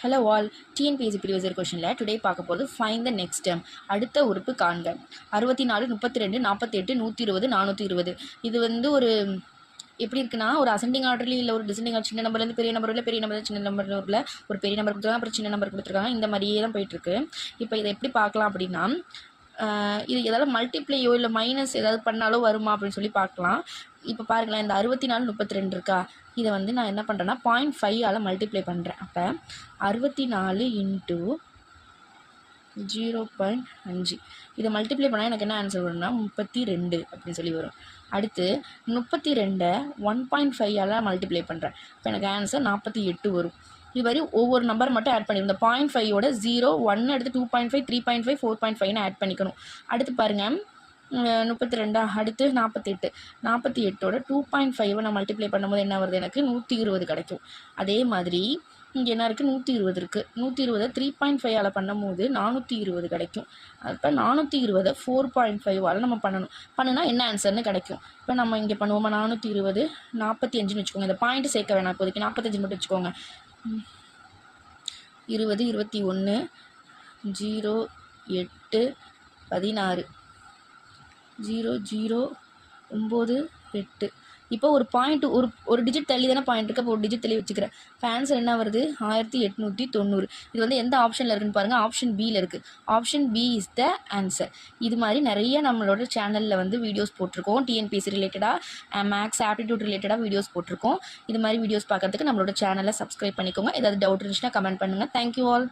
Hello all, TNPSC previous year கொஷனில் today பார்க்க போகிறது ஃபைண்ட் த நெக்ஸ்ட் டேர்ம். அடுத்த உறுப்பு காண்க. 64, 32, 48, 120, 420. இது வந்து ஒரு எப்படி இருக்குன்னா, ஒரு அசெண்டிங் ஆர்டர்லேயும் இல்லை ஒரு டிசெண்டிங் ஆர்டர். சின்ன நம்பர்லேருந்து பெரிய நம்பர் இல்லை, பெரிய நம்பர் சின்ன நம்பர் இல்லை, ஒரு பெரிய நம்பர் கொடுத்துருக்காங்க, அப்புறம் சின்ன நம்பர் கொடுத்துருக்காங்க. இந்த மாதிரியே தான் போயிட்டுருக்கு. இப்போ இதை எப்படி பார்க்கலாம் அப்படின்னா, இது ஏதாவது மல்டிப்ளையோ இல்லை மைனஸ் ஏதாவது பண்ணாலோ வருமா அப்படின்னு சொல்லி பார்க்கலாம். இப்போ பாருங்களேன், இந்த 64, 32 இருக்கா, இதை வந்து நான் என்ன பண்ணுறேன்னா 0.5 மல்டிப்ளை பண்ணுறேன். அப்போ 64 இன்ட்டு 0.5 இதை மல்டிப்ளை பண்ணால் எனக்கு என்ன ஆன்சர் வரும்னா 32 அப்படின்னு சொல்லி வரும். அடுத்து 32 1.5 மல்டிப்ளை பண்ணுறேன். இப்போ எனக்கு ஆன்சர் 48 வரும். இது மாதிரி ஒவ்வொரு நம்பர் மட்டும் ஆட் பண்ணிடும். இந்த 0.5ஓட 0, 1 எடுத்து 2.5, 3.5, 4.5 ஆட் பண்ணிக்கணும். அடுத்து பாருங்கள், 32 அடுத்து 48. 48ஓட 2.5 நான் மல்டிப்ளை பண்ணும்போது என்ன வருது, எனக்கு 120 கிடைக்கும். அதே மாதிரி இங்கே என்ன இருக்குது, 120 இருக்குது. 120 3.5 பண்ணும்போது 420 கிடைக்கும். அப்போ 420 4.5 நம்ம பண்ணுனா என்ன ஆன்சர்னு கிடைக்கும். இப்போ நம்ம இங்கே பண்ணுவோமா, 420 45ன்னு வச்சுக்கோங்க. இந்த பாயிண்ட் சேர்க்க வேணாம், இப்போதைக்கு 45 மட்டும் வச்சுக்கோங்க. 20, 21, 0, 8, 16, 0, 0, 9, 8. இப்போ ஒரு பாயிண்ட் ஒரு டிஜிட் தள்ளி தானே பாயிண்ட் இருக்குது. அப்போ ஒரு டிஜிட் தள்ளி வச்சுக்கிறேன். இப்போ ஆன்சர் என்ன வருது, 1890. இது வந்து எந்த ஆப்ஷனில் இருக்குன்னு பாருங்கள், ஆப்ஷன் பியில் இருக்குது. Option B is the answer. இது மாதிரி நிறைய நம்மளோட சேனலில் வந்து வீடியோஸ் போட்டிருக்கோம். டிஎன்பிஎஸ்சி ரிலேட்டடாக, மேக்ஸ் ஆப்டிடியூட் ரிலேட்டடாக வீடியோஸ் போட்டிருக்கோம். இது மாதிரி வீடியோஸ் பார்க்குறதுக்கு நம்மளோட சேனலை சப்ஸ்கிரைப் பண்ணிக்கோங்க. ஏதாவது டவுட் இருந்துச்சுன்னா கமெண்ட் பண்ணுங்கள். Thank you all.